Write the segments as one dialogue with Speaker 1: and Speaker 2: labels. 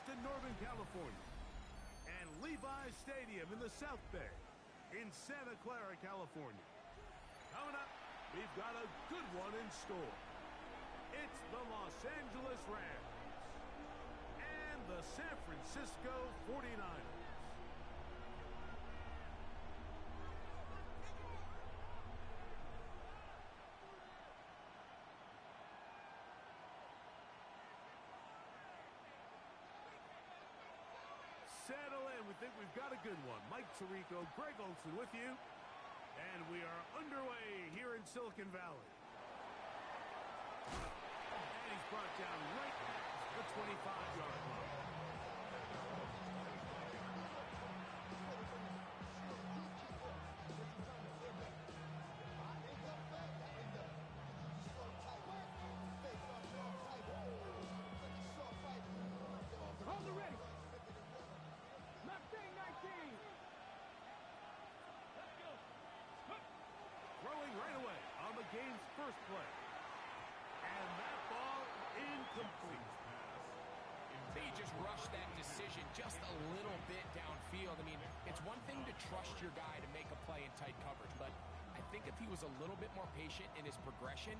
Speaker 1: Coast in Northern California, and Levi's Stadium in the South Bay in Santa Clara, California. Coming up, we've got a good one in store. It's the Los Angeles Rams and the San Francisco 49ers. Settle in. We think we've got a good one. Mike Tirico, Greg Olson with you. And we are underway here in Silicon Valley. And he's brought down right at the 25-yard line.
Speaker 2: Hold it ready. Left thing 19. Let's go.
Speaker 1: Throwing right away on the game's first play. And that ball incomplete.
Speaker 3: They just rushed that decision just a little bit downfield. I mean, it's one thing to trust your guy to make a play in tight coverage, but I think if he was a little bit more patient in his progression,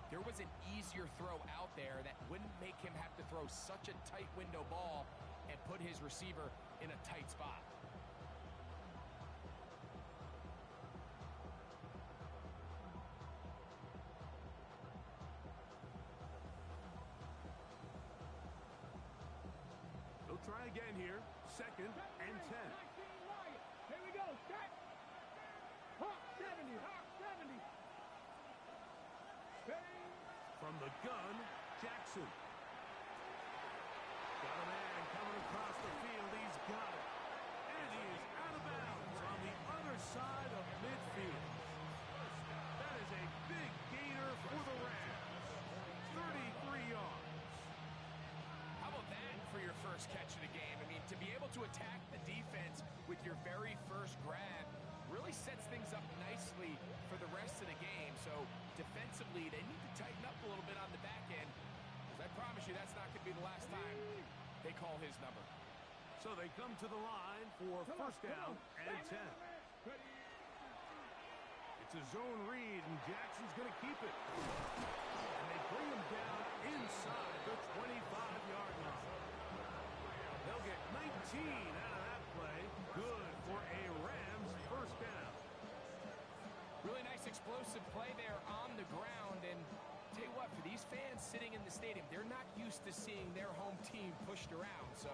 Speaker 3: there was an easier throw out there that wouldn't make him have to throw such a tight window ball and put his receiver in a tight spot.
Speaker 1: They'll try again here. 2nd and 10.
Speaker 2: Here we go. Set. Hawk 70. Hawk 70.
Speaker 1: From the gun, Jackson. Got a man coming across the field. He's got it. And he is out of bounds on the other side of midfield. That is a big gainer for the Rams. 33 yards.
Speaker 3: How about that for your first catch of the game? I mean, to be able to attack the defense with your very first grab really sets things up nicely for the rest of the game. So defensively, they need to tighten up a little bit on the back end. I promise you that's not going to be the last time they call his number.
Speaker 1: So they come to the line for first down and 10. It's a zone read, and Jackson's going to keep it. And they bring him down inside the 25-yard line. They'll get 19 out of that play. Good for a Rams first down.
Speaker 3: Really nice explosive play there on the ground, and tell you what, for these fans sitting in the stadium, they're not used to seeing their home team pushed around. So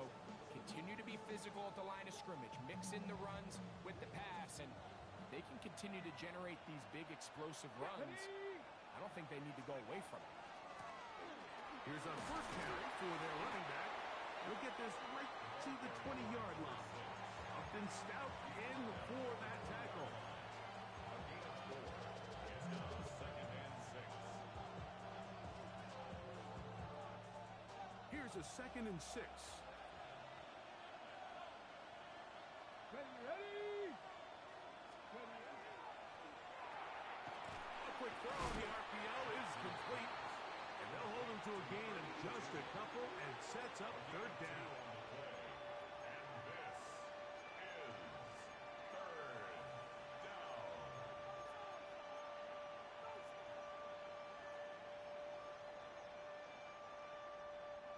Speaker 3: continue to be physical at the line of scrimmage, mix in the runs with the pass, and they can continue to generate these big explosive runs. I don't think they need to go away from it.
Speaker 1: Here's a first carry for their running back. He'll get this right to the 20-yard line. Upton Stout in for that tackle. Here's a 2nd and 6.
Speaker 2: Ready.
Speaker 1: A quick throw on the RPO is complete. And they'll hold him to a gain of just a couple and sets up third down.
Speaker 4: And this is third down.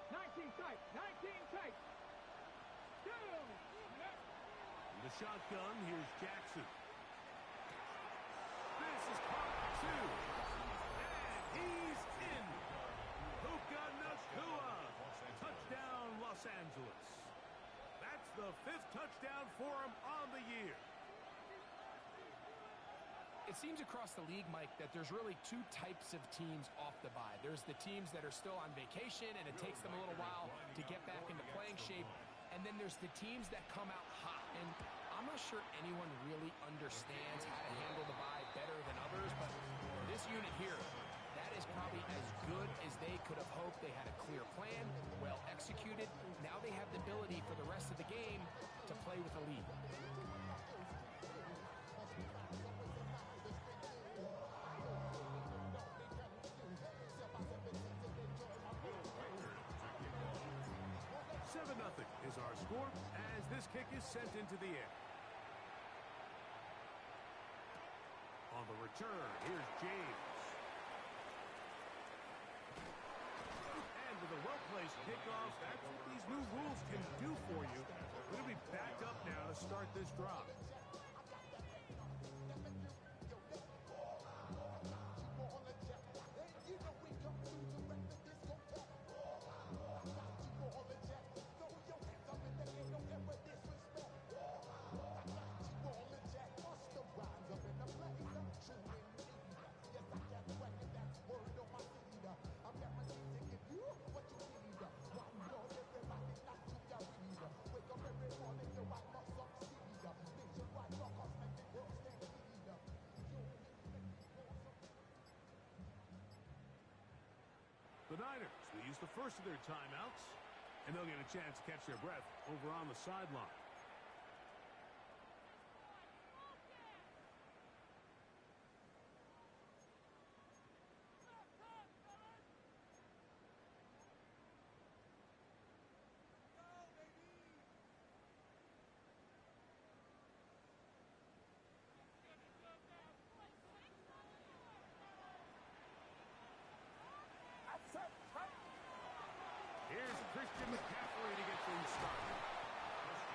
Speaker 2: 19 tight. 19 tight. Down.
Speaker 1: In the shotgun, here's Jackson. This is caught 2. And he's in. Puka Nacua. Touchdown, Los Angeles. That's the 5th touchdown for him on the year.
Speaker 3: It seems across the league, Mike, that there's really two types of teams off the bye. There's the teams that are still on vacation, and it takes them a little while to get back into playing shape. And then there's the teams that come out hot. And I'm not sure anyone really understands how to handle the bye better than others, but this unit here, that is probably as good as they could have hoped. They had a clear plan, well executed. Now they have the ability for the rest of the game to play with a lead.
Speaker 1: Seven nothing. score as this kick is sent into the air. On the return, here's James. And with a well-placed kickoff, that's what these new rules can do for you. We're going to be backed up now to start this drive. The Niners will use the first of their timeouts, and they'll get a chance to catch their breath over on the sideline. Here's Christian McCaffrey to get things started.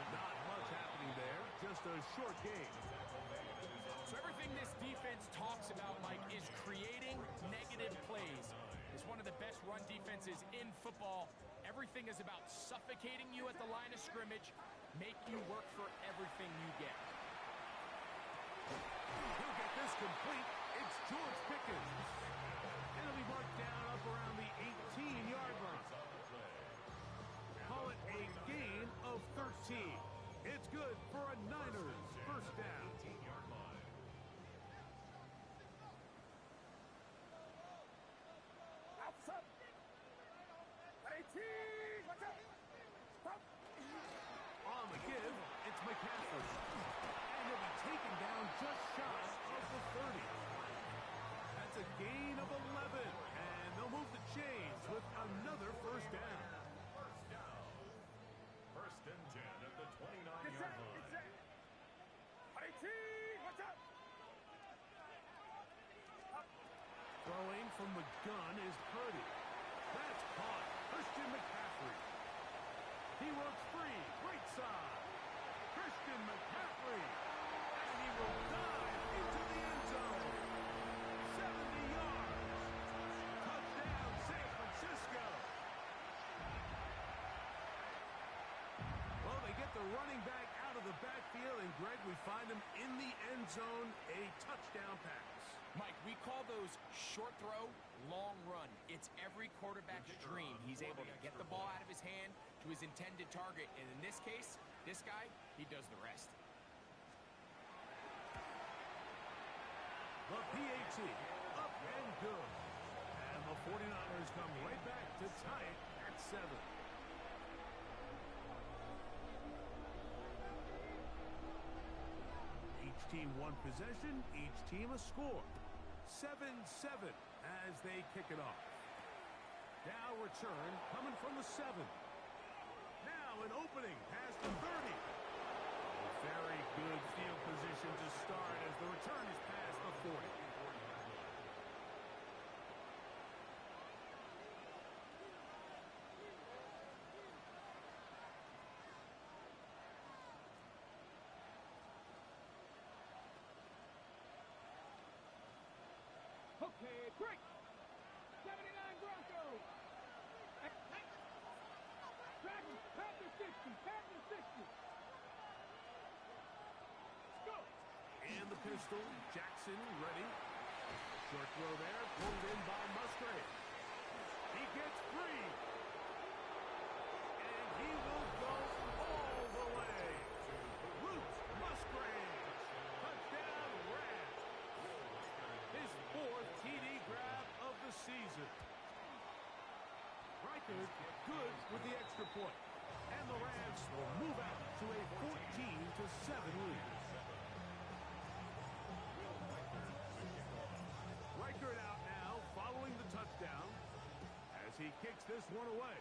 Speaker 1: Not much happening there, just a short game.
Speaker 3: So everything this defense talks about, Mike, is creating negative plays. It's one of the best run defenses in football. Everything is about suffocating you at the line of scrimmage, make you work for everything you get.
Speaker 1: He'll get this complete. It's George Pickens. And he'll be marked down up around the 18-yard line. Call it a gain of 13. It's good for a Niners first down. On the give, it's McCaffrey. And he'll be taken down just shy of the 30. That's a gain of 11. And they'll move the chains with another first down.
Speaker 4: First and 10 at the 29-yard line.
Speaker 1: Throwing from the gun is Purdy. That's caught. Christian McCaffrey. He works free. Right side. Christian McCaffrey. And he will dive into the end zone. 70 yards. Touchdown, San Francisco. Well, they get the running back out of the backfield, and Greg, we find him in the end zone, a touchdown pass.
Speaker 3: Mike, we call those short throw, long run. It's every quarterback's dream. He's able to get the ball out of his hand to his intended target. And in this case, this guy, he does the rest.
Speaker 1: The PAT, up and good. And the 49ers come right back to tie it at 7. Each team one possession, each team a score. 7-7 as they kick it off. Now return coming from the 7. Now an opening past the 30. Very good field position to start as the return is past the 40.
Speaker 2: Okay, break. 79 Broncos. Dragons, Panther 60, Panther 60. Let's go.
Speaker 1: And the pistol, Jackson ready. Short throw there, pulled in by Musgrave. He gets free. And he will go all the way. Root Musgrave. Touchdown Rams. His 4th TD grab of the season. Reichard good with the extra point. And the Rams will move out to a 14-7 lead. Reichard out now following the touchdown as he kicks this one away.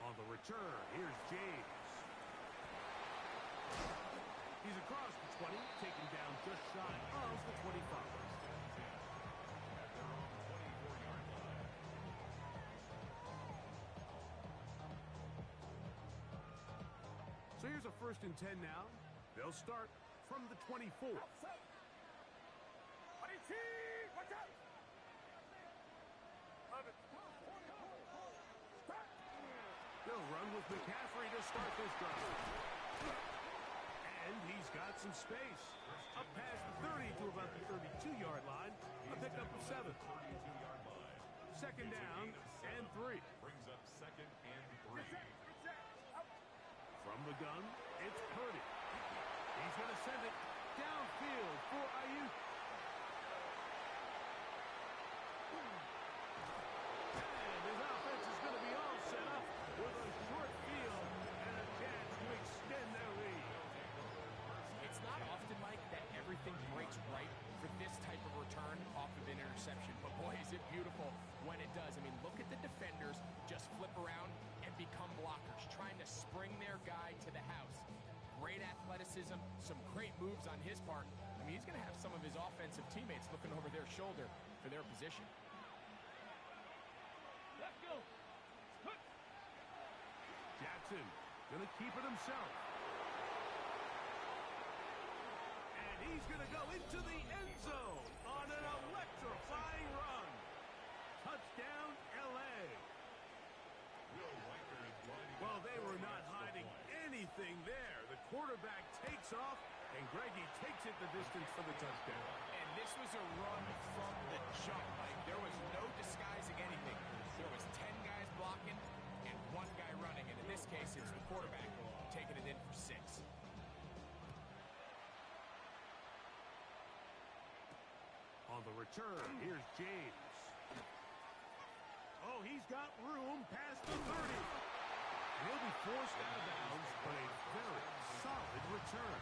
Speaker 1: On On the return, here's James. He's across the 20, taken down just shy of the 25. So here's a 1st and 10 now. They'll start from the 24. They'll run with McCaffrey to start this drive. And he's got some space. Up past the 30 to about the 32-yard line. A pickup of 7. 2nd down and 3.
Speaker 4: Brings up 2nd and 3.
Speaker 1: From the gun, it's Purdy. He's going to send it downfield for Ayuk. And his offense is going to be all set up with a short field and a chance to extend their lead.
Speaker 3: It's not often, Mike, that everything breaks right for this type of return off of an interception. But boy, is it beautiful when it does. I mean, look at the defenders just flip around and become blockers, trying to spring their guy to the house. Great athleticism, some great moves on his part. I mean, he's going to have some of his offensive teammates looking over their shoulder for their position.
Speaker 2: Let's go.
Speaker 1: Jackson going to keep it himself. And he's going to go into the end zone on an electrifying run. Touchdown, L.A. Well, they were not hiding anything there. The quarterback takes off, and Greggy takes it the distance for the touchdown.
Speaker 3: And this was a run from the jump, Mike. There was no disguising anything. There was 10 guys blocking and 1 guy running. And in this case, it's the quarterback taking it in for 6.
Speaker 1: On the return, here's James. Oh, he's got room past the 30. And he'll be forced out of bounds, but a very solid return.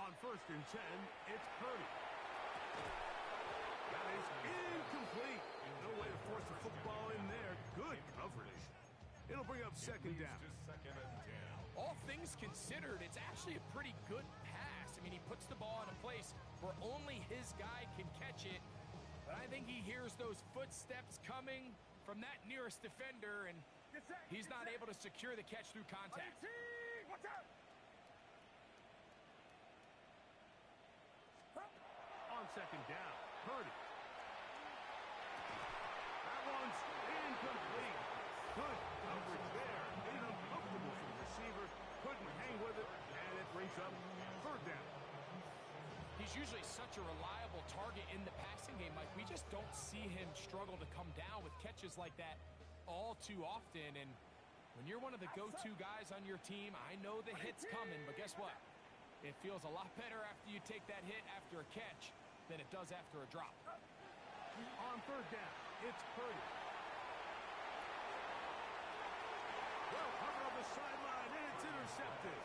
Speaker 1: On 1st and 10, it's Purdy. That is incomplete. No way to force the football in there. Good coverage. It'll bring up 2nd down.
Speaker 3: All things considered, it's actually a pretty good pass. I mean, he puts the ball in a place where only his guy can catch it. But I think he hears those footsteps coming from that nearest defender, and he's not able to secure the catch through contact.
Speaker 2: Watch out!
Speaker 1: On 2nd down, Purdy. That one's incomplete. Good coverage there. Made it uncomfortable for the receiver. Couldn't hang with it, and it brings up 3rd down.
Speaker 3: He's usually such a reliable target in the passing game. Like, we just don't see him struggle to come down with catches like that all too often. And when you're one of the go-to guys on your team, I know the hit's coming, but guess what? It feels a lot better after you take that hit after a catch than it does after a drop.
Speaker 1: On 3rd down, it's Purdy. Well, cover on the sideline, and it's intercepted.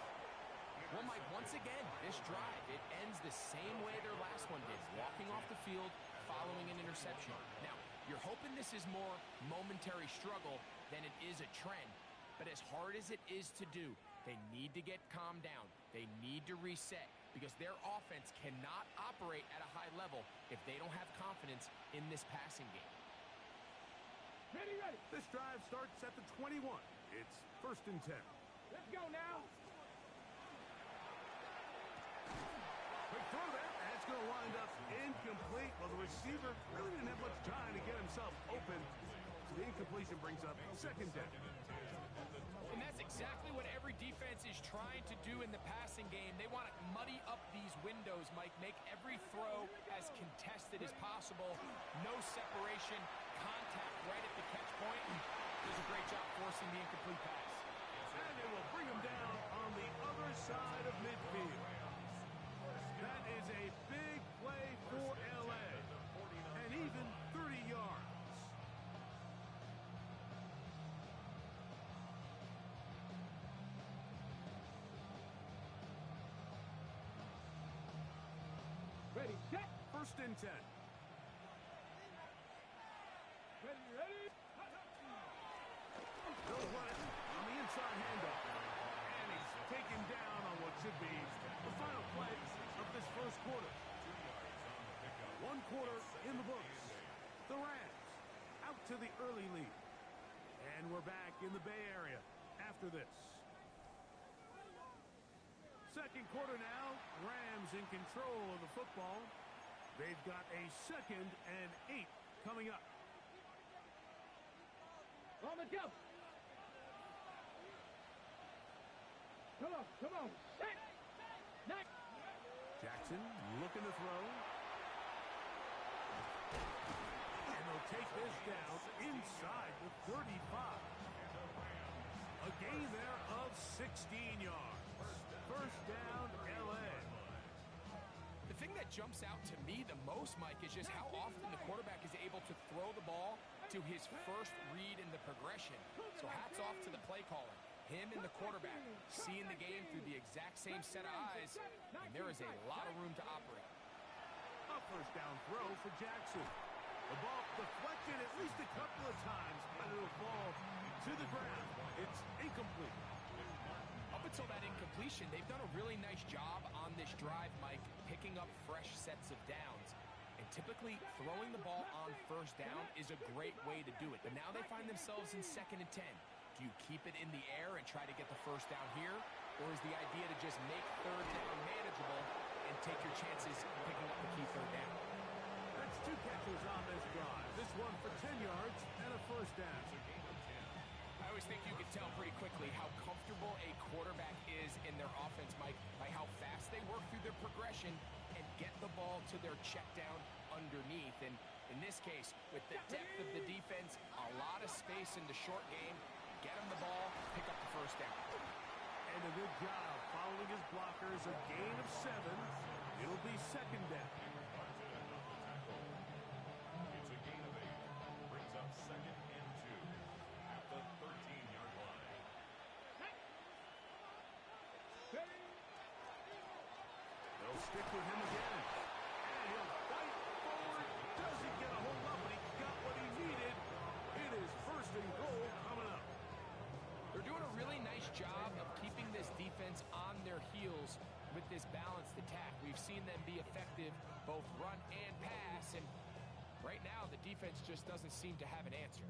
Speaker 3: Well, Mike, once again, this drive, it ends the same way their last one did, walking off the field following an interception. Now, you're hoping this is more momentary struggle than it is a trend, but as hard as it is to do, they need to get calmed down. They need to reset because their offense cannot operate at a high level if they don't have confidence in this passing game.
Speaker 2: Ready, ready.
Speaker 1: This drive starts at the 21. It's 1st and 10.
Speaker 2: Let's go now.
Speaker 1: Quick throw there. That's going to wind up incomplete. Well, the receiver really didn't have much time to get himself open. So the incompletion brings up 2nd down.
Speaker 3: And that's exactly what every defense is trying to do in the passing game. They want to muddy up these windows, Mike, make every throw as contested as possible. No separation, contact right at the catch point. Does a great job forcing the incomplete pass.
Speaker 1: And it will bring him down on the other side of midfield. That is a big play for L.A. And even 30 yards.
Speaker 2: Ready, set.
Speaker 1: First and 10.
Speaker 2: Ready.
Speaker 1: They'll run it on the inside handoff. And he's taken down on what should be the final play of this first quarter. 1 quarter in the books. The Rams out to the early lead. And we're back in the Bay Area after this. Second quarter now. Rams in control of the football. They've got a 2nd and 8 coming up.
Speaker 2: On the jump. Come on. Set. Next.
Speaker 1: Jackson looking to throw. And they'll take this down inside the 35. A gain there of 16 yards. First down, L.A.
Speaker 3: The thing that jumps out to me the most, Mike, is just how often the quarterback is able to throw the ball to his first read in the progression. So hats off to the play caller. Him and the quarterback seeing the game through the exact same set of eyes, and there is a lot of room to operate.
Speaker 1: A first down throw for Jackson. The ball deflected at least a couple of times, but it'll fall to the ground. It's incomplete.
Speaker 3: Up until that incompletion, they've done a really nice job on this drive, Mike, picking up fresh sets of downs. And typically, throwing the ball on first down is a great way to do it. But now they find themselves in 2nd and 10. Do you keep it in the air and try to get the first down here? Or is the idea to just make 3rd down manageable and take your chances picking up the key 3rd down?
Speaker 1: That's 2 catches on this drive. This one for 10 yards and a first down.
Speaker 3: I always think you can tell pretty quickly how comfortable a quarterback is in their offense, Mike, by how fast they work through their progression and get the ball to their check down underneath. And in this case, with the depth of the defense, a lot of space in the short game, get him the ball, pick up the first down.
Speaker 1: And a good job following his blockers. A gain of 7. It'll be 2nd down.
Speaker 4: It's a gain of 8. Brings up 2nd and 2 at the 13-yard line.
Speaker 1: They'll stick with him again. And he'll fight forward. Doesn't get a hold up, but he got what he needed. It is 1st and goal coming up.
Speaker 3: They're doing a really nice job of keeping this defense on their heels with this balanced attack. We've seen them be effective both run and pass, and right now the defense just doesn't seem to have an answer.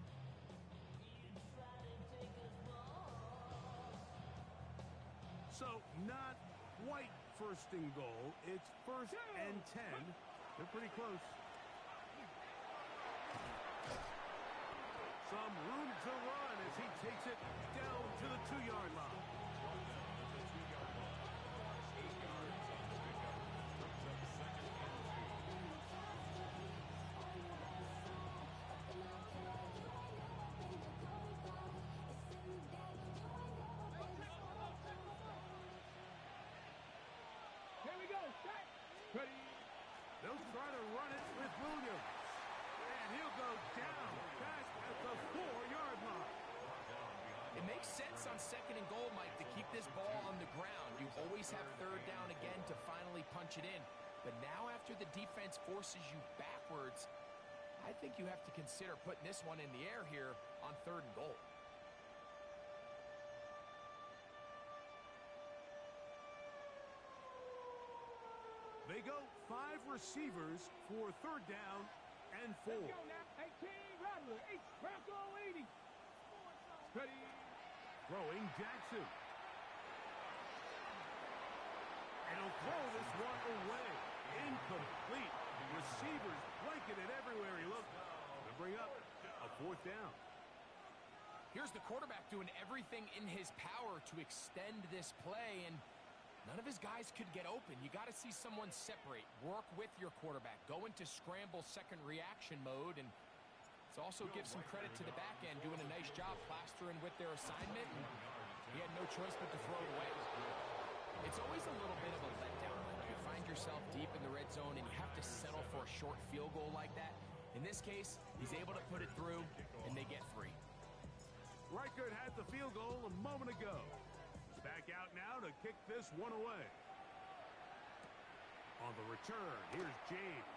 Speaker 1: So not quite 1st and goal. It's 1st and 10. They're pretty close. Some room to run as he takes it down to the 2-yard line.
Speaker 2: Here we go. Set. Ready.
Speaker 1: They'll try to run it with Williams. And he'll go down back at the 4-yard line.
Speaker 3: It makes sense on 2nd and goal, Mike, to keep this ball on the ground. You always have 3rd down again to finally punch it in. But now after the defense forces you backwards, I think you have to consider putting this one in the air here on 3rd and goal.
Speaker 1: They go 5 receivers for 3rd down and 4.
Speaker 2: Let's go now. 18, Rattler. Bronco 80. Ready.
Speaker 1: Throwing Jackson. And he'll throw this one away. Incomplete. Receivers blanketed everywhere he looked. To bring up a 4th down.
Speaker 3: Here's the quarterback doing everything in his power to extend this play, and none of his guys could get open. You got to see someone separate, work with your quarterback, go into scramble second reaction mode, and it's also give some credit to the back end doing a nice job plastering with their assignment, and he had no choice but to throw it away. It's always a little bit of a letdown when you find yourself deep in the red zone and you have to settle for a short field goal like that. In this case, he's able to put it through, and they get 3.
Speaker 1: Reichert had the field goal a moment ago. Back out now to kick this one away. On the return. Here's James.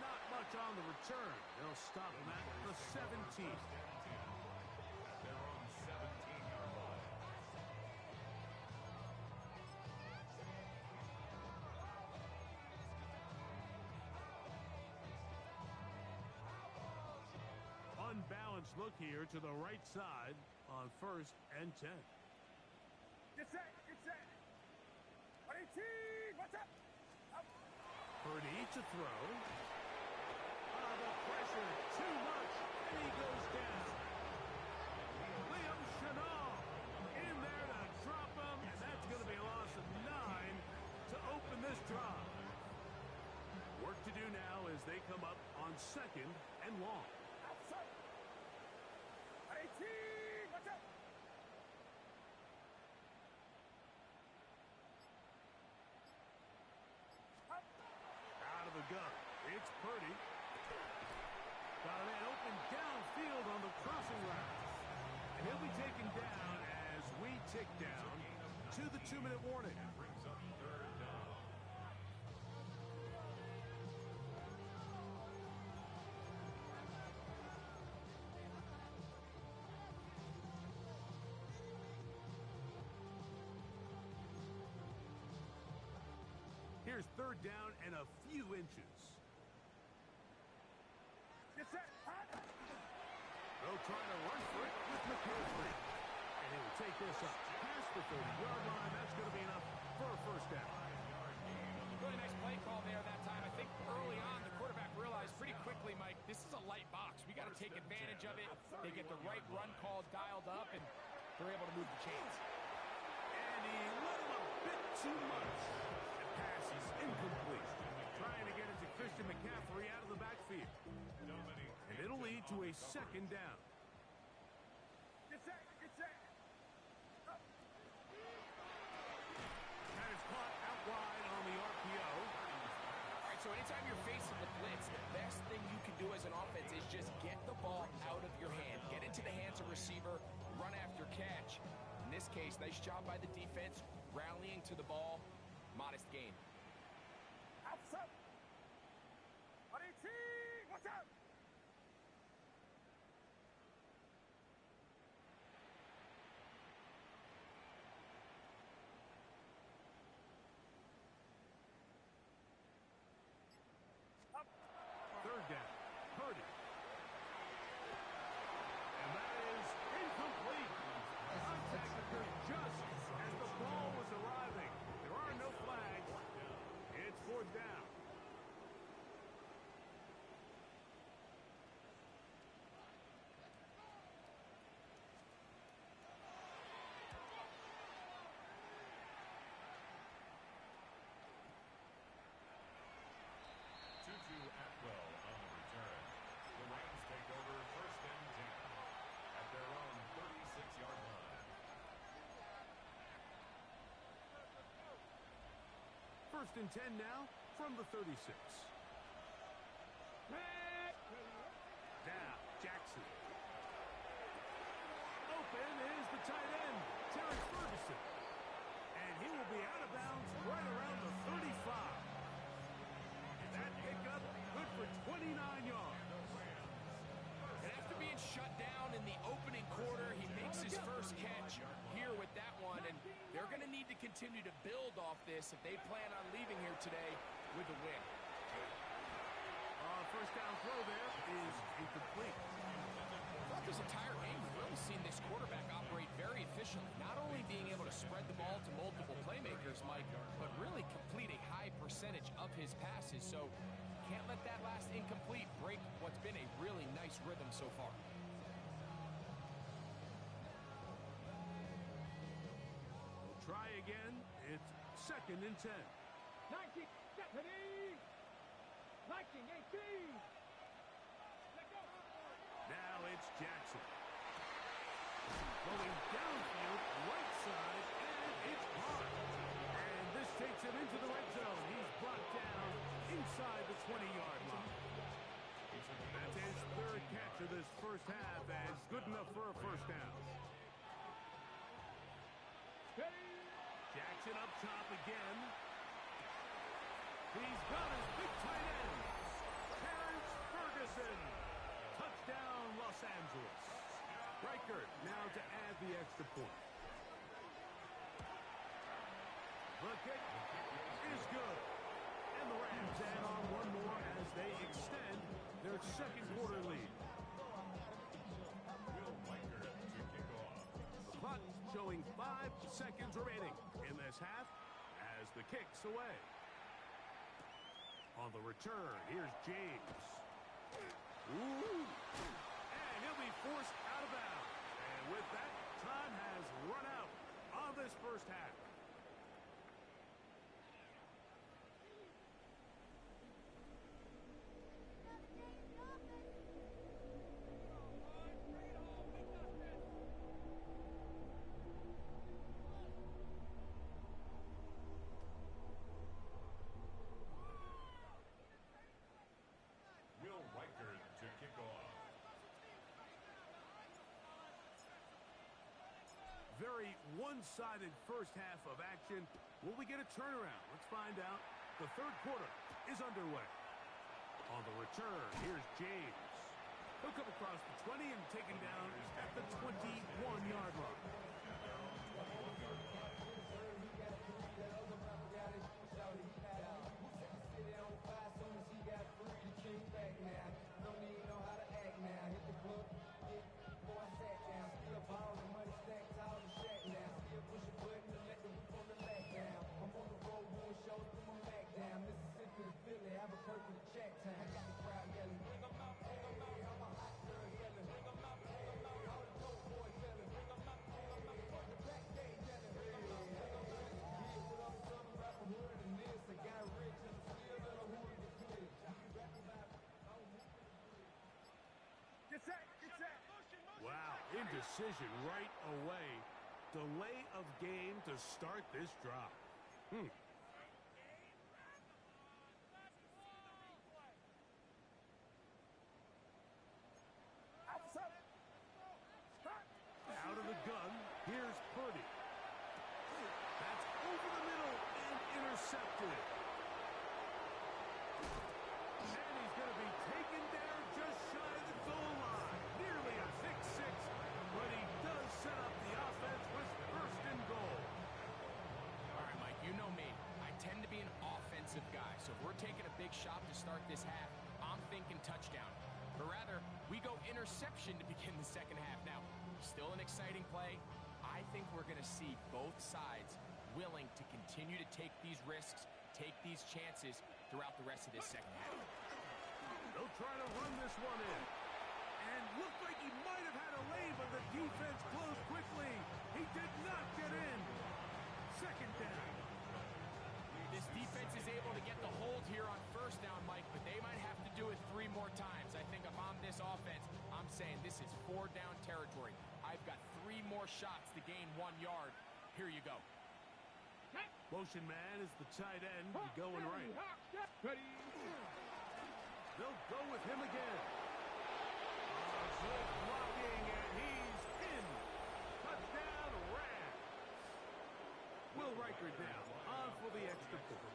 Speaker 1: Not much on the return. They'll stop him at the 17.
Speaker 4: They're on 17-yard line.
Speaker 1: Unbalanced look here to the right side on 1st and 10.
Speaker 2: Get set, get set. 18, what's up?
Speaker 1: Purdy to throw. The pressure, too much, and he goes down. Szn in there to drop him, and that's going to be a loss of 9 to open this drive. Work to do now as they come up on 2nd and long.
Speaker 2: Outside. 18, what's up?
Speaker 1: Out of the gun, it's Purdy. Got a man open downfield on the crossing route. And he'll be taken down as we tick down to the 2-minute warning.
Speaker 4: Brings up 3rd down.
Speaker 1: Here's 3rd down and a few inches.
Speaker 2: Get set, hot.
Speaker 1: They'll try to run for it with McCaffrey. And he will take this up past the 30-yard line. That's going to be enough for a 1st down.
Speaker 3: Really nice play call there that time. I think early on the quarterback realized pretty quickly, Mike, this is a light box. We got to take advantage of it. They get the right run call dialed up, and they're able to move the chains.
Speaker 1: And he let him a bit too much. The pass is incomplete. Trying to get it to Christian McCaffrey out of the backfield. And it'll lead to a 2nd down.
Speaker 2: Get set, get set.
Speaker 1: That is caught out wide on the RPO.
Speaker 3: All right, so anytime you're facing the blitz, the best thing you can do as an offense is just get the ball out of your hand. Get into the hands of receiver, run after catch. In this case, nice job by the defense, rallying to the ball, modest gain.
Speaker 2: Outside. 18, what's up?
Speaker 1: Third down. Purdy. And that is incomplete. Contact occurred just as the ball was arriving. There are no flags. It's 4th down.
Speaker 4: Tutu Atwell on the return. The Rams take over 1st and 10 at their own 36-yard line.
Speaker 1: 1st and 10 now from the 36. Now, Jackson. Open is the tight end, Terrence Ferguson. And he will be out of bounds right around the 35. And that pickup good for 29 yards.
Speaker 3: And after being shut down in the opening quarter, he makes his first catch here with that one, and they're going to need to continue to build off this if they plan on leaving here today with a win.
Speaker 1: 1st down throw there is incomplete.
Speaker 3: Throughout this entire game, we've really seen this quarterback operate very efficiently, not only being able to spread the ball to multiple playmakers, Mike, but really complete a high percentage of his passes. So can't let that last incomplete break what's been a really nice rhythm so far.
Speaker 1: Try again. It's 2nd and 10.
Speaker 2: 19, Stephanie. 19, 18. Let go.
Speaker 1: Now it's Jackson. Going downfield, right side, and it's caught. And this takes him into the red zone. He's brought down inside the 20-yard line. That's his 3rd catch of this 1st half, and good enough for a 1st down.
Speaker 2: Steady.
Speaker 1: Jackson Action up top again. He's got his big tight end. Terrence Ferguson. Touchdown, Los Angeles. Reichert now to add the extra point. The kick is good. And the Rams add on one more as they extend their second quarter lead. The clock showing 5 seconds remaining in this half as the kick's away. On the return, here's James. Ooh. And he'll be forced out of bounds. And with that, time has run out on this first half. Very one-sided first half of action. Will we get a turnaround? Let's find out. The third quarter is underway. On the return, here's James. He'll come across the 20 and taken down at the 21-yard line. Wow, indecision right away. Delay of game to start this drive. Out of the gun, here's Purdy. That's over the middle and intercepted. And he's going to be taken down just shy of the goal line. Nearly a pick six, but he does set up the offense with first and goal.
Speaker 3: All right, Mike, you know me. I tend to be an offensive guy, so if we're taking a big shot to start this half, I'm thinking touchdown. But rather, we go interception to begin the second half. Now, still an exciting play. I think we're going to see both sides willing to continue to take these risks, take these chances throughout the rest of this second half.
Speaker 1: They'll try to run this one in. And looked like he might have had a lay, but the defense closed quickly. He did not get in. Second down.
Speaker 3: This defense is able to get the hold here on first down, Mike, but they might have to do it 3 more times. I think if I'm this offense, I'm saying this is 4 down territory. I've got 3 more shots to gain 1 yard. Here you go.
Speaker 1: Motion man is the tight end going right.
Speaker 2: Ready.
Speaker 1: They'll go with him again. Good blocking, and he's in. Touchdown, Rams. Will Reichert down on for the extra point.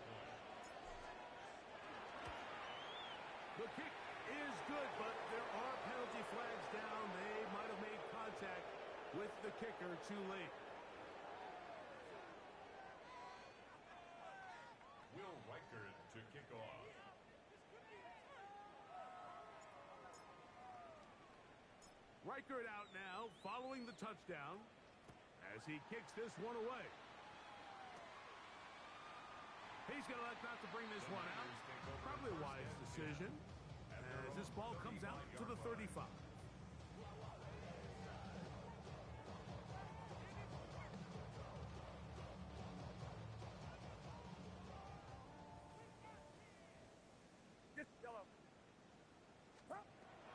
Speaker 1: The kick is good, but there are penalty flags down. They might have made contact with the kicker too late.
Speaker 4: Will Reichert to kick off.
Speaker 1: Reichert out now, following the touchdown, as he kicks this one away. He's going to elect not to bring this one out. Probably a wise decision, as this ball comes out to the 35.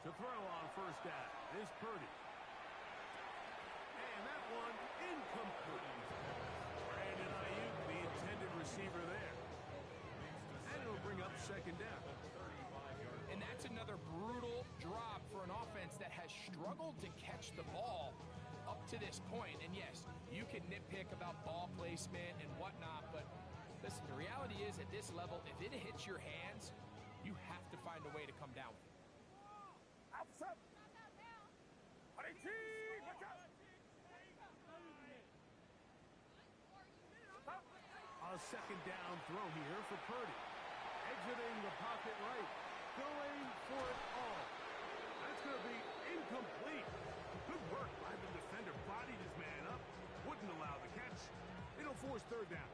Speaker 1: To throw on first down is Purdy. And that one incomplete. Brandon Ayuk, the intended receiver there. And it'll bring up second down.
Speaker 3: And that's another brutal drop for an offense that has struggled to catch the ball up to this point. And yes, you can nitpick about ball placement and whatnot. Listen, the reality is at this level, if it hits your hands, you have to find a way to come down with it.
Speaker 2: Outside. Watch out.
Speaker 1: A second down throw here for Purdy. Exiting the pocket right. Going for it all. That's going to be incomplete. Good work by the defender. Bodied his man up. Wouldn't allow the catch. It'll force third down.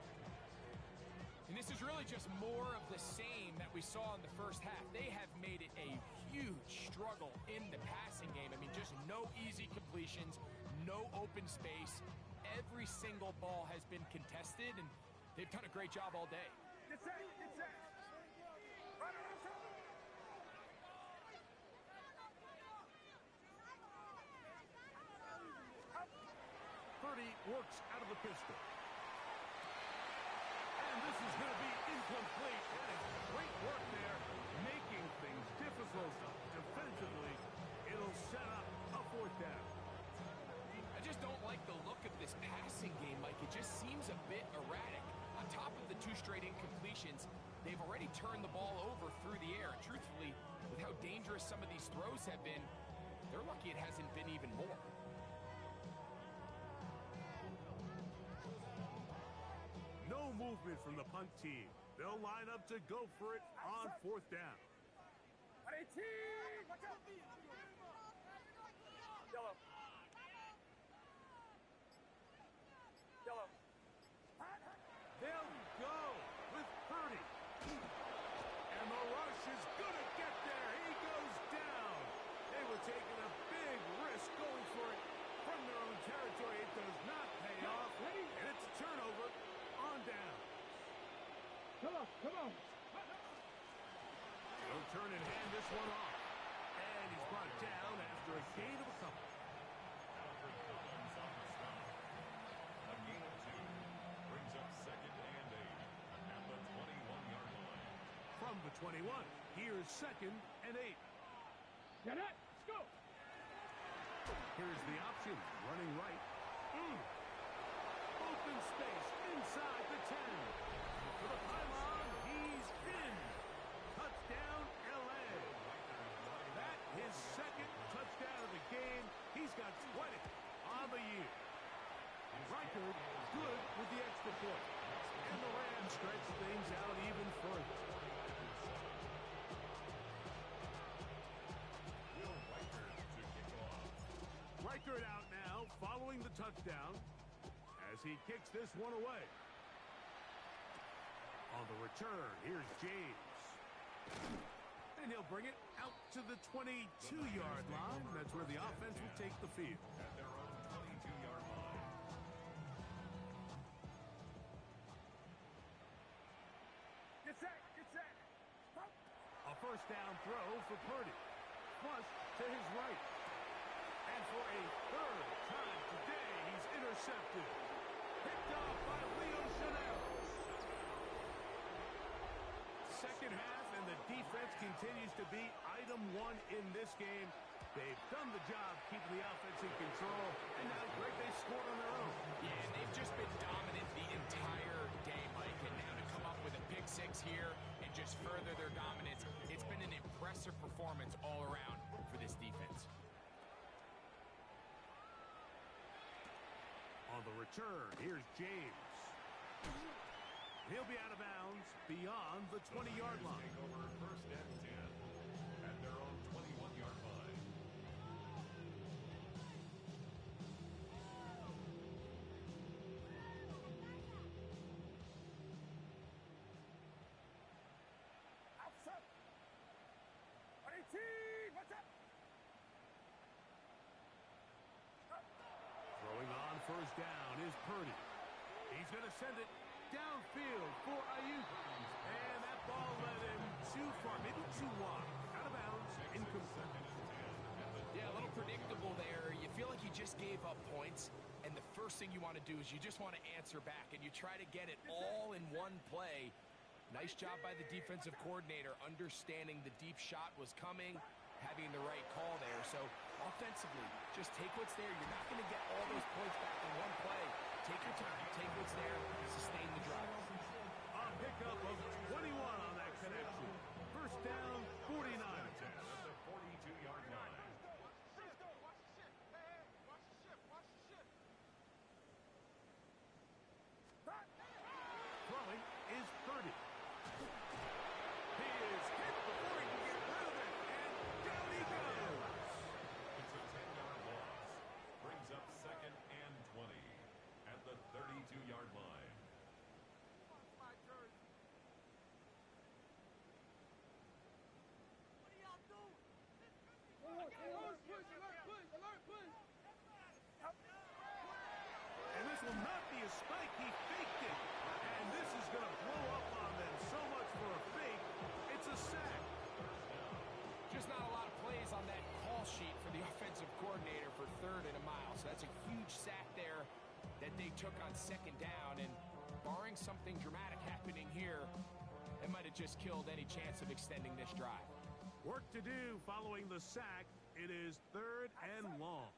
Speaker 3: And this is really just more of the same that we saw in the first half. They have made it a huge struggle in the passing game. I mean, just no easy completions, no open space. Every single ball has been contested, and they've done a great job all day.
Speaker 2: Get set.
Speaker 1: Purdy works out of the pistol. And this is going to be incomplete. That is great work there, making things difficult defensively. It'll set up a fourth down.
Speaker 3: I just don't like the look of this passing game, Mike. It just seems a bit erratic. On top of the 2 straight incompletions, they've already turned the ball over through the air. Truthfully, with how dangerous some of these throws have been, they're lucky it hasn't been even more.
Speaker 1: No movement from the punt team. They'll line up to go for it on fourth down.
Speaker 2: Watch out. Yellow.
Speaker 1: They'll go with Purdy. And the rush is going to get there. He goes down. They were taking a big risk going for it from their own territory. It does not pay off. And it's a turnover on down.
Speaker 2: Come on.
Speaker 1: They'll turn and hand this one off. And he's brought down after a gain of a couple.
Speaker 4: A gain of 2 brings up 2nd and 8 at the 21-yard line.
Speaker 1: From the 21, here's 2nd and 8.
Speaker 2: Get it. Let's go.
Speaker 1: Here's the option, running right. Open space inside the 10. For the pylon, he's in. Touchdown, L.A. That his 2nd touchdown of the game. He's got 20 on the year. Reichard good with the extra point. And the Rams stretch things out even further. Reichard out now, following the touchdown, as he kicks this one away. On the return, here's James. And he'll bring it out to the 22-yard line. That's where the offense will take the field.
Speaker 4: At their own 22-yard line.
Speaker 2: Get set.
Speaker 1: A first down throw for Purdy. Flush to his right. And for a 3rd time today, he's intercepted. Picked off by Deathrow Szn. Second half, and the defense continues to be item 1 in this game. They've done the job keeping the offense in control, and now Greg, they scored on their own.
Speaker 3: Yeah, and they've just been dominant the entire day, Mike. And now to come up with a pick 6 here and just further their dominance, it's been an impressive performance all around for this defense.
Speaker 1: On the return, here's James. He'll be out of bounds beyond the 20-yard line.
Speaker 4: Take over 1st and 10 at their own 21-yard line.
Speaker 2: Outside. Watch out.
Speaker 1: Throwing on first down is Purdy. He's going to send it downfield for Ayuk. And that ball led him too far, maybe too wide. Out of bounds, incomplete.
Speaker 3: Yeah, a little predictable there. You feel like you just gave up points, and the first thing you want to do is you just want to answer back, and you try to get it all in one play. Nice job by the defensive coordinator, understanding the deep shot was coming, having the right call there. So offensively, just take what's there. You're not going to get all those points back in one play. Take your time, take what's there, sustain the drive.
Speaker 1: A is Purdy. He is hit before he can get rid of it, and down he goes.
Speaker 4: It's a 10-yard loss. Brings up 2nd and 20 at the 32-yard line.
Speaker 1: And this will not be a spike. He faked it. And this is going to blow up on them. So much for a fake. It's a sack.
Speaker 3: Just not a lot of plays on that call sheet for the offensive coordinator for 3rd and a mile. So that's a huge sack there that they took on 2nd down. And barring something dramatic happening here, it might have just killed any chance of extending this drive.
Speaker 1: Work to do following the sack. It is 3rd and long.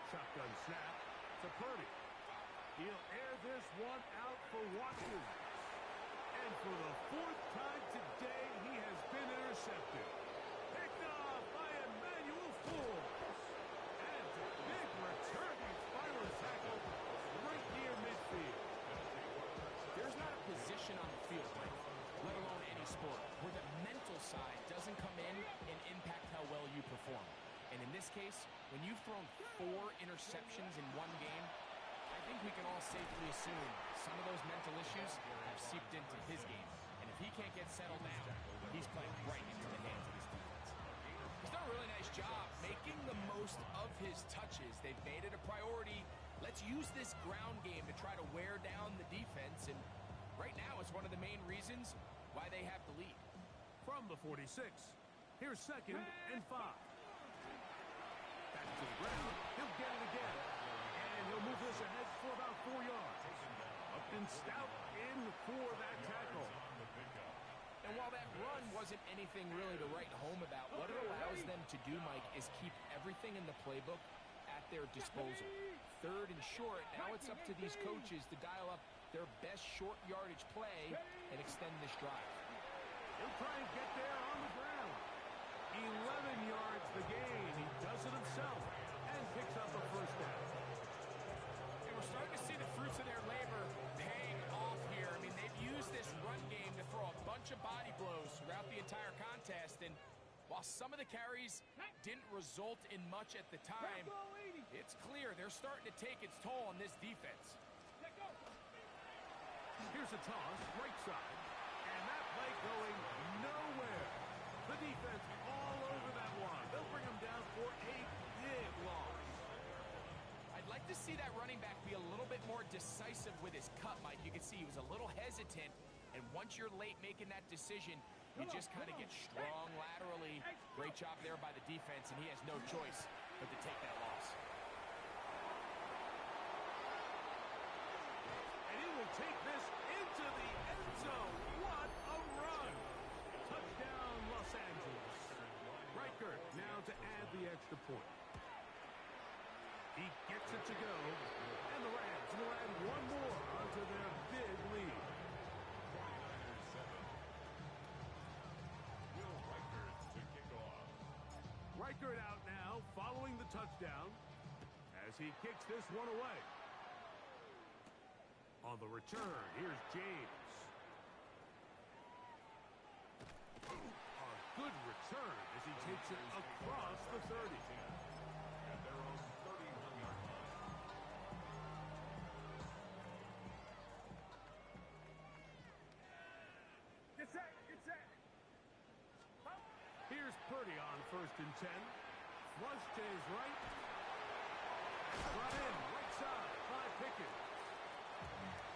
Speaker 1: Shotgun snap to Purdy. He'll air this one out for Watkins. And for the 4th time today, he has been intercepted. Picked off by Emmanuel Forbes. And a big return. He's finally tackled right near midfield.
Speaker 3: There's not a position on the field, Mike, let alone any sport, where the mental side doesn't come in and impact how well you perform. And in this case, when you've thrown 4 interceptions in one game, I think we can all safely assume some of those mental issues have seeped into his game. And if he can't get settled down, he's playing right into the hands of this defense. He's done a really nice job making the most of his touches. They've made it a priority. Let's use this ground game to try to wear down the defense. And right now, it's one of the main reasons why they have the lead.
Speaker 1: From the 46, here's 2nd and 5. Back to the ground. He'll get it again. And he'll move this ahead for about 4 yards. Up and stout in for that tackle.
Speaker 3: And while that run wasn't anything really to write home about, what it allows them to do, Mike, is keep everything in the playbook at their disposal. 3rd and short, now it's up to these coaches to dial up their best short yardage play and extend this drive.
Speaker 1: He'll try and get there on the ground. 11 yards the gain. He does it himself and picks up a 1st down.
Speaker 3: And we're starting to see the fruits of their labor paying off here. I mean, they've used this run game to throw a bunch of body blows throughout the entire contest. And while some of the carries didn't result in much at the time, it's clear they're starting to take its toll on this defense.
Speaker 1: Here's a toss, right side. And that play going nowhere. The defense all over that one. They'll bring him down for a big loss.
Speaker 3: I'd like to see that running back be a little bit more decisive with his cut, Mike. You can see he was a little hesitant, and once you're late making that decision, you just kind of get strong laterally. Great job there by the defense, and he has no choice but to take that loss.
Speaker 1: And he will take this into the end zone. What a run! Touchdown, Los Angeles. Reichert now to add the extra point. He gets it to go, and the Rams will add one more onto their big lead. Reichert out now, following the touchdown, as he kicks this one away. On the return, here's James. A good return as he takes it across the 30.
Speaker 4: At their own 31-yard line.
Speaker 2: Get set, get set.
Speaker 1: Here's Purdy on 1st and 10. Flush to his right. Brought in, right side by Pickett.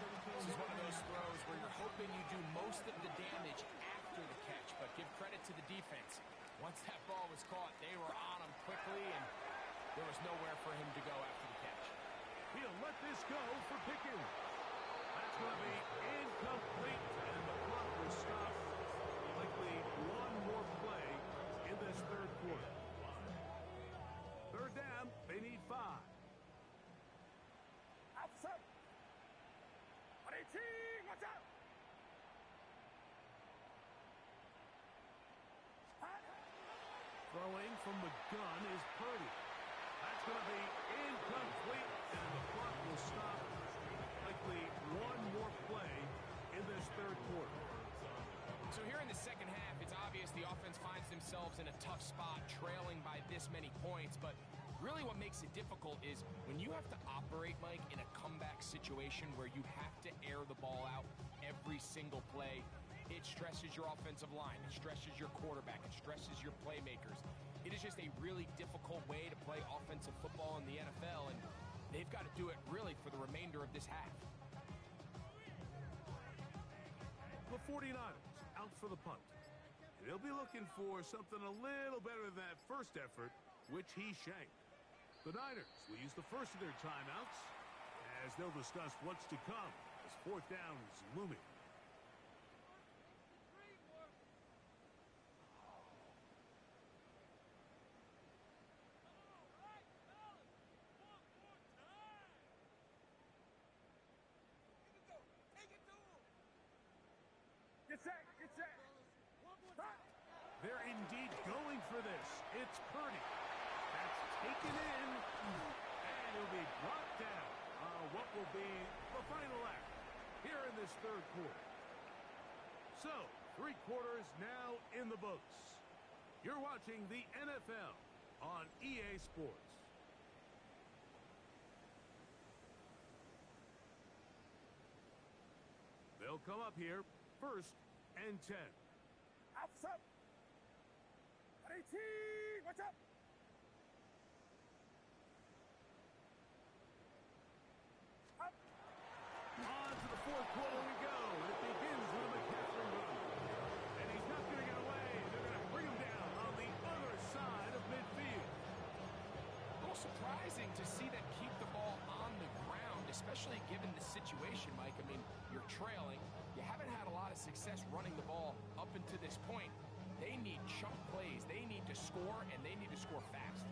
Speaker 3: This is one of those throws where you're hoping you do most of the damage after the catch, but give credit to the defense. Once that ball was caught, they were on him quickly, and there was nowhere for him to go after the catch.
Speaker 1: He'll let this go for Pickett. That's going to be incomplete, and the clock will stop. Likely one more play in this 3rd quarter. 3rd down, they need 5.
Speaker 2: Outside. Watch out.
Speaker 1: Throwing from the gun is Purdy. That's going to be incomplete, and the clock will stop. Likely
Speaker 3: in a tough spot, trailing by this many points, but really what makes it difficult is when you have to operate, Mike, in a comeback situation where you have to air the ball out every single play, it stresses your offensive line, it stresses your quarterback, it stresses your playmakers. It is just a really difficult way to play offensive football in the NFL, and they've got to do it really for the remainder of this half.
Speaker 1: The 49ers out for the punt. They'll be looking for something a little better than that first effort, which he shanked. The Niners will use the first of their timeouts as they'll discuss what's to come as fourth down is looming.
Speaker 2: Get set, get set.
Speaker 1: They're indeed going for this. It's Purdy. That's taken in, and he'll be brought down on what will be the final act here in this third quarter. So, 3 quarters now in the books. You're watching the NFL on EA Sports. They'll come up here, 1st and 10.
Speaker 2: Outside. 18. Watch out. Up.
Speaker 1: On to the 4th quarter we go. It begins with a McCaffrey run. And he's not going to get away. They're going to bring him down on the other side of midfield.
Speaker 3: A little surprising to see them keep the ball on the ground, especially given the situation, Mike. I mean, you're trailing. You haven't had a lot of success running the ball up until this point. They need chunk plays. They need to score, and they need to score fast.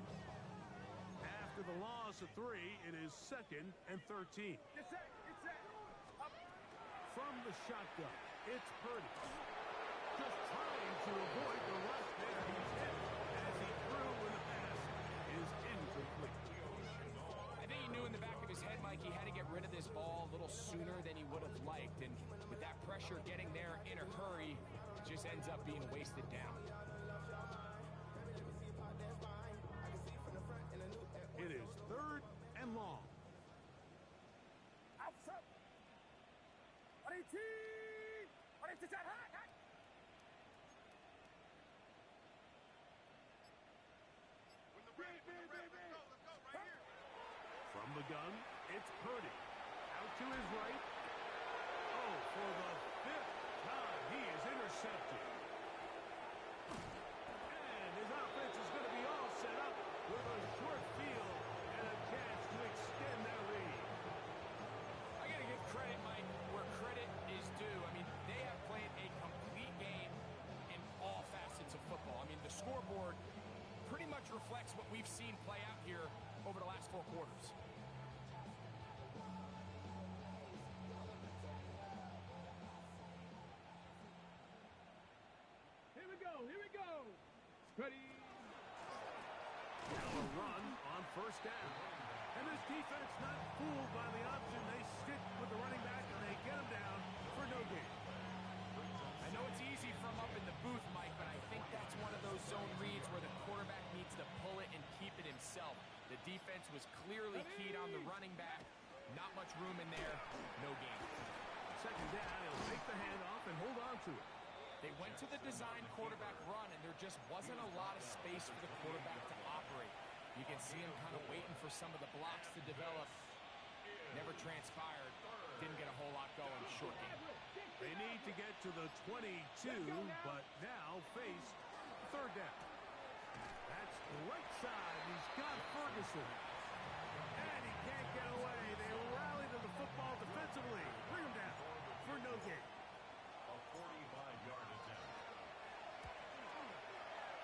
Speaker 1: After the loss of 3, it is 2nd and 13.
Speaker 2: Get set, get set. Up.
Speaker 1: From the shotgun, it's Purdy. Just trying to avoid the rush there. He's hit as he threw when the pass is incomplete.
Speaker 3: I think he knew in the back of his head, Mike, he had to get rid of this ball a little sooner than he would have liked. And with that pressure getting there in a hurry, it just ends up being wasted down.
Speaker 1: It is 3rd and long.
Speaker 2: Outside. 18. 18. Hot.
Speaker 1: From the gun, it's Purdy. Out to his right. Oh, for the 5th time, he is intercepted. And his offense is going to be all set up with a short field and a chance to extend their lead.
Speaker 3: I got to give credit, Mike, where credit is due. I mean, they have played a complete game in all facets of football. I mean, the scoreboard pretty much reflects what we've seen play out here over the last 4 quarters.
Speaker 2: Here we go. Ready.
Speaker 1: Now a run on 1st down. And this defense not fooled by the option. They stick with the running back and they get him down for no gain.
Speaker 3: I know it's easy from up in the booth, Mike, but I think that's one of those zone reads where the quarterback needs to pull it and keep it himself. The defense was clearly keyed on the running back. Not much room in there. No gain.
Speaker 1: 2nd down, he'll take the handoff and hold on to it.
Speaker 3: They went to the design quarterback run, and there just wasn't a lot of space for the quarterback to operate. You can see him kind of waiting for some of the blocks to develop. Never transpired. Didn't get a whole lot going. Short game.
Speaker 1: They need to get to the 22, but now face 3rd down. That's the right side. He's got Ferguson. And he can't get away. They rally to the football defensively. Bring him down for no gain.
Speaker 4: A 45-yard attempt.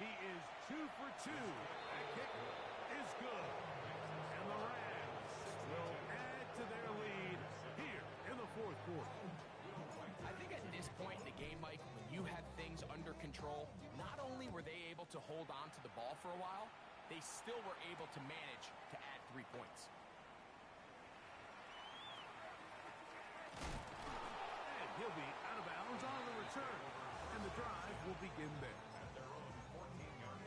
Speaker 1: He is 2 for 2. That kick is good. And the Rams will add to their lead here in the 4th quarter.
Speaker 3: I think at this point in the game, Mike, when you had things under control, not only were they able to hold on to the ball for a while, they still were able to manage to add 3 points.
Speaker 1: And he'll be out of bounds on the return. And the drive will begin there.
Speaker 4: At their own 14-yard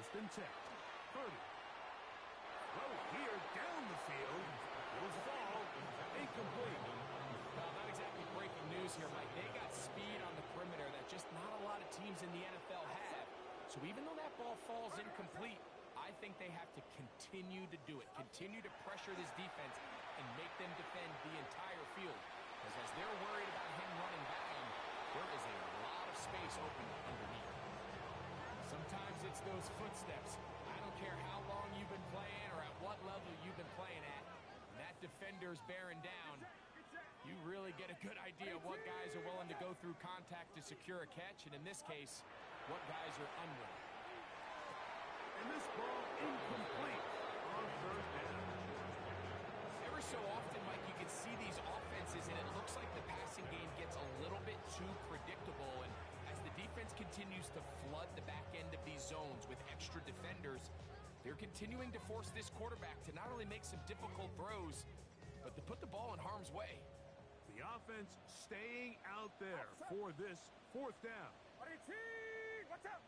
Speaker 1: First and 10. Purdy. Throw here down the field. Will fall. Incomplete.
Speaker 3: Well, not exactly breaking news here, Mike. They got speed on the perimeter that just not a lot of teams in the NFL have. So even though that ball falls incomplete, I think they have to continue to do it. Continue to pressure this defense and make them defend the entire field. Because as they're worried about him running back, there is a lot of space open underneath. Sometimes it's those footsteps. I don't care how long you've been playing or at what level you've been playing at. When that defender's bearing down, you really get a good idea of what guys are willing to go through contact to secure a catch, and in this case, what guys are unwilling.
Speaker 1: And this ball incomplete on third down.
Speaker 3: Every so often, Mike, you can see these offenses, and it looks like the passing game gets a little bit too predictable, and as the defense continues to flood the back end of these zones with extra defenders, they're continuing to force this quarterback to not only make some difficult throws, but to put the ball in harm's way.
Speaker 1: The offense staying out there for this fourth down.
Speaker 2: What's up?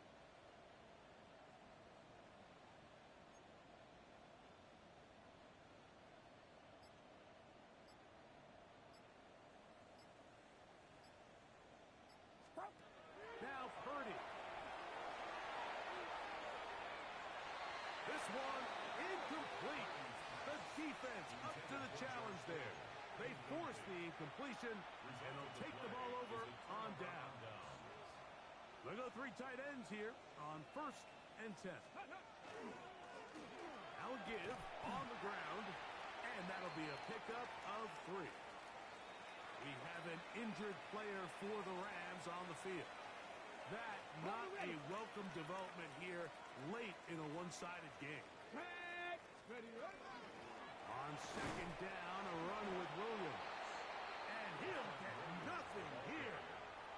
Speaker 1: Now Purdy. This one incomplete. The defense up to the challenge there. They force the incompletion, and they'll take the ball over on down. They'll go three tight ends here on first and 10. Now give on the ground, and that'll be a pickup of 3. We have an injured player for the Rams on the field. That not a welcome development here late in a one-sided game. On second down, a run with Williams. And he'll get nothing here.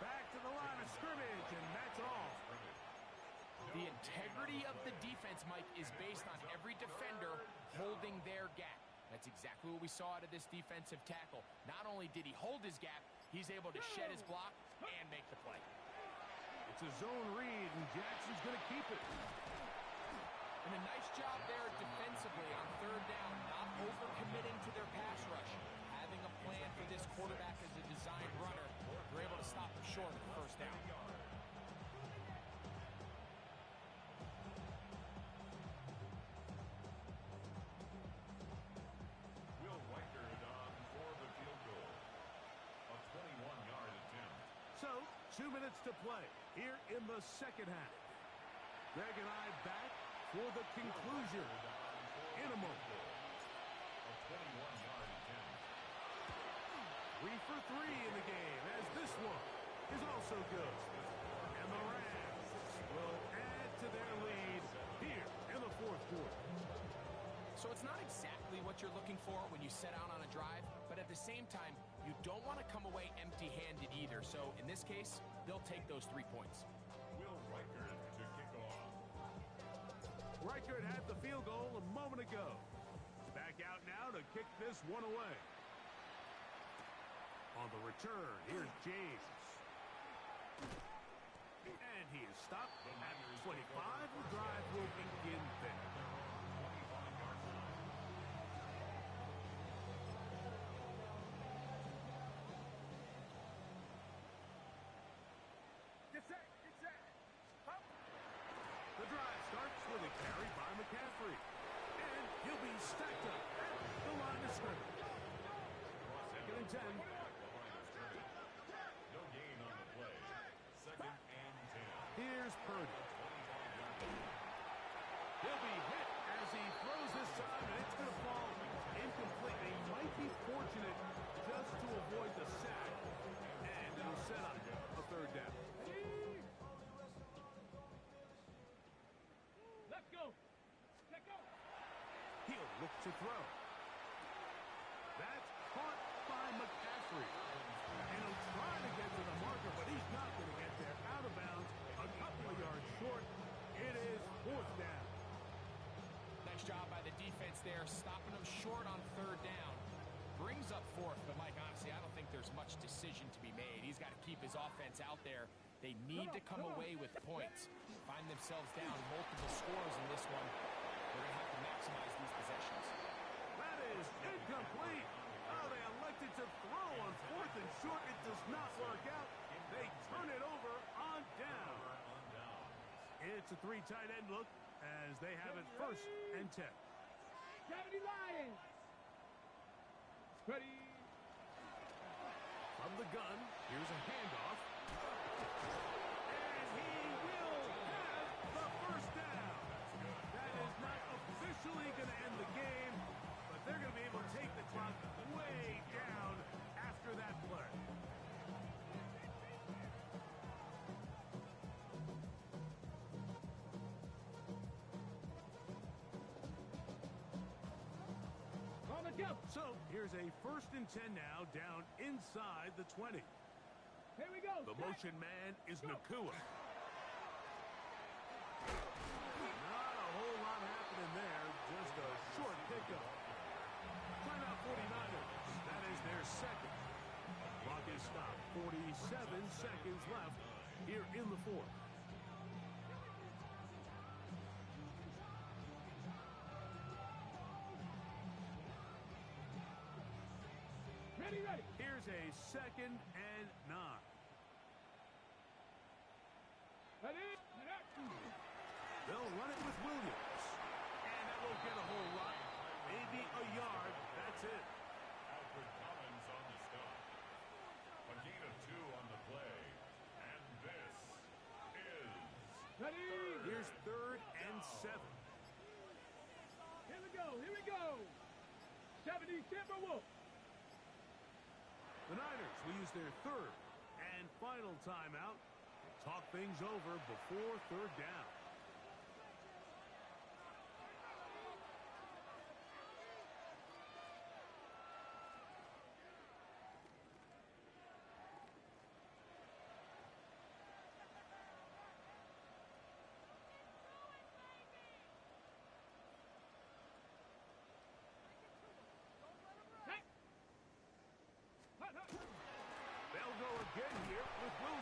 Speaker 1: Back to the line of scrimmage, and that's all.
Speaker 3: The integrity of the defense, Mike, is based on every defender holding their gap. That's exactly what we saw out of this defensive tackle. Not only did he hold his gap, he's able to shed his block and make the play.
Speaker 1: It's a zone read, and Jackson's going to keep it.
Speaker 3: And a nice job there defensively on third down, not overcommitting to their pass rush. Having a plan for this quarterback as a designed runner, they're able to stop him short of the first down.
Speaker 4: Will Reichard on for the field goal. A 21-yard attempt.
Speaker 1: So, 2 minutes to play here in the second half. Greg and I back for the conclusion in a moment.
Speaker 4: A 21-yard attempt.
Speaker 1: 3 for 3 in the game, as this one is also good. And the Rams will add to their lead here in the fourth quarter.
Speaker 3: So it's not exactly what you're looking for when you set out on a drive, but at the same time, you don't want to come away empty-handed either. So in this case, they'll take those 3 points.
Speaker 4: Will Reichard to kick off.
Speaker 1: Reichard had the field goal a moment ago. Back out now to kick this one away. On the return, here's James. And he is stopped at 25. The drive will begin there.
Speaker 4: 25-yard line.
Speaker 2: Get set.
Speaker 1: The drive starts with a carry by McCaffrey. And he'll be stacked up at the line of scrimmage. Second and 10.
Speaker 4: No gain on the play. Second and 10.
Speaker 1: Here's Purdy. He'll be hit as he throws this time, and it's going to fall incomplete. He might be fortunate just to avoid the sack, and it'll set up a third down.
Speaker 2: Let's go. Let's go.
Speaker 1: He'll look to throw. That's caught by McCaffrey. And he'll try to get to the marker, but he's not going to get there. Out of bounds, a couple of yards short. It is fourth down.
Speaker 3: Nice job by the defense there, stopping them short on third down. Brings up fourth, but Mike, honestly, I don't think there's much decision to be made. He's got to keep his offense out there. They need to come away with points. Find themselves down multiple scores in this one. They're going to have to maximize these possessions.
Speaker 1: That is incomplete. Oh, they elected to throw on 4th and short. It does not work out. They turn it over on down. It's a 3 tight end look as they have it 1st and 10.
Speaker 2: 70 Lions. Ready.
Speaker 1: From the gun, here's a handoff. And he will have the 1st down. That is not officially going to end the game, but they're going to be able to take the clock way down after that play. So here's a 1st and 10 now, down inside the 20.
Speaker 2: Here we go.
Speaker 1: The motion man is Nakua. Not a whole lot happening there, just a short pickup. Timeout 49ers. That is their 2nd. Clock is stopped. 47 seconds left here in the 4th.
Speaker 2: Ready.
Speaker 1: Here's a 2nd and 9.
Speaker 2: Ready.
Speaker 1: They'll run it with Williams. And that won't get a whole lot. Maybe a yard. That's it.
Speaker 4: Alfred Collins on the stop. A gain of 2 on the play. And this is...
Speaker 2: Ready.
Speaker 1: Here's 3rd and 7.
Speaker 2: Here we go. 70 Timberwolves.
Speaker 1: The Niners will use their 3rd and final timeout. Talk things over before 3rd down. They'll go again here with Williams.